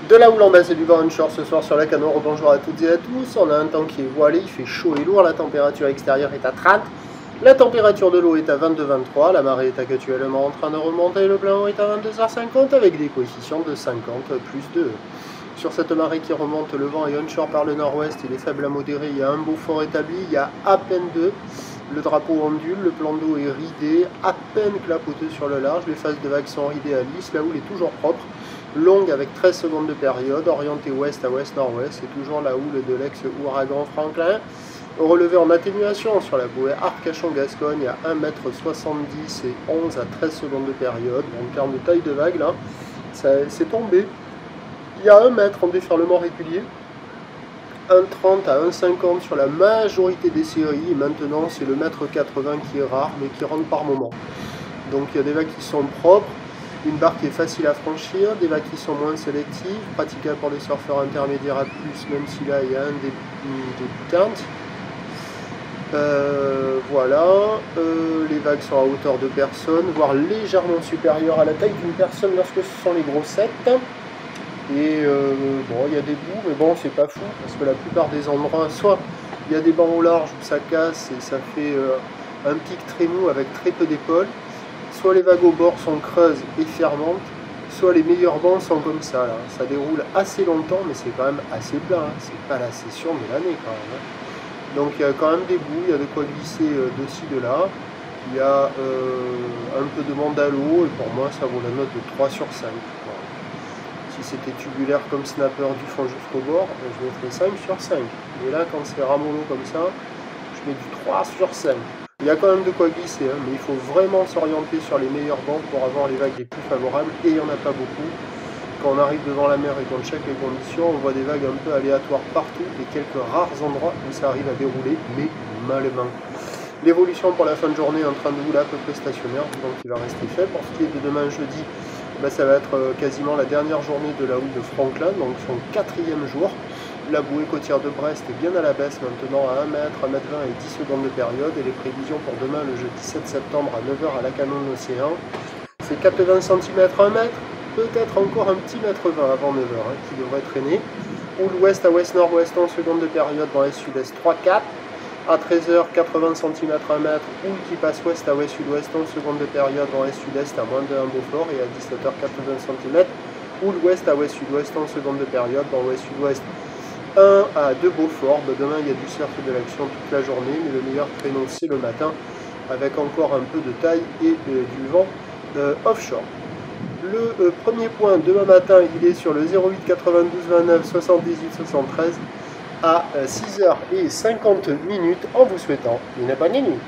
De la houle en baisse et du vent onshore ce soir sur la Canot. Bonjour à toutes et à tous. On a un temps qui est voilé, il fait chaud et lourd. La température extérieure est à 30. La température de l'eau est à 22-23. La marée est actuellement en train de remonter. Le blanc est à 22h50 avec des coefficients de 50 plus 2. Sur cette marée qui remonte, le vent est onshore par le nord-ouest. Il est faible à modéré. Il y a un beau fort établi. Il y a à peine 2. Le drapeau ondule, le plan d'eau est ridé, à peine clapoteux sur le large. Les phases de vagues sont ridées à lisse. La houle est toujours propre. Longue avec 13 secondes de période, orientée ouest à ouest-nord-ouest, c'est toujours la houle de l'ex-ouragan Franklin. Relevé en atténuation sur la bouée Arcachon-Gascogne à 1,70 m et 11 à 13 secondes de période. En termes de taille de vague, là, c'est tombé. Il y a 1 mètre en déferlement régulier, 1,30 à 1,50 sur la majorité des séries. Et maintenant, c'est le 1,80 m qui est rare, mais qui rentre par moment. Donc il y a des vagues qui sont propres. Une barre qui est facile à franchir, des vagues qui sont moins sélectives, praticables pour des surfeurs intermédiaires à plus, même si là il y a un débutantes. Voilà, les vagues sont à hauteur de personne, voire légèrement supérieures à la taille d'une personne lorsque ce sont les grossettes. Et bon, il y a des bouts, mais bon, c'est pas fou, parce que la plupart des endroits, soit il y a des bancs au large où ça casse et ça fait un pic très mou avec très peu d'épaules. Soit les vagues au bord sont creuses et fermantes, soit les meilleurs bancs sont comme ça. Là. Ça déroule assez longtemps, mais c'est quand même assez plat. Hein. C'est pas la session de l'année quand même. Hein. Donc il y a quand même des bouts, il y a de quoi glisser de ci, de là. Il y a un peu de monde à l'eau, et pour moi ça vaut la note de 3 sur 5. Voilà. Si c'était tubulaire comme snapper du fond jusqu'au bord, je mettrais 5 sur 5. Mais là, quand c'est ramollo comme ça, je mets du 3 sur 5. Il y a quand même de quoi glisser, hein, mais il faut vraiment s'orienter sur les meilleurs bancs pour avoir les vagues les plus favorables, et il n'y en a pas beaucoup. Quand on arrive devant la mer et qu'on check les conditions, on voit des vagues un peu aléatoires partout, et quelques rares endroits où ça arrive à dérouler, mais malement. L'évolution pour la fin de journée est en train de rouler à peu près stationnaire, donc il va rester faible. Pour ce qui est de demain jeudi, ça va être quasiment la dernière journée de la houle de Franklin, donc son 4e jour. La bouée côtière de Brest est bien à la baisse maintenant à 1 m, 1 m 20 et 10 secondes de période. Et les prévisions pour demain, le jeudi 7 septembre à 9 h à la Canon de l'Océan, c'est 80 cm 1 m, peut-être encore un petit mètre 20 avant 9 h qui devrait traîner. Houle ouest à ouest-nord-ouest en seconde de période dans l'est-sud-est 3-4. À 13 h 80 cm 1 m, houle qui passe ouest à ouest-sud-ouest en seconde de période dans l'est-sud-est à moins de 1 Beaufort. Et à 17 h 80 cm, houle ouest à ouest-sud-ouest en seconde de période dans l'ouest-sud-ouest 1 à 2 Beaufort. Demain il y a du surf et de l'action toute la journée, mais le meilleur créneau c'est le matin avec encore un peu de taille et du vent offshore. Le premier point demain matin il est sur le 08 92 29 78 73 à 6 h 50 en vous souhaitant une bonne nuit.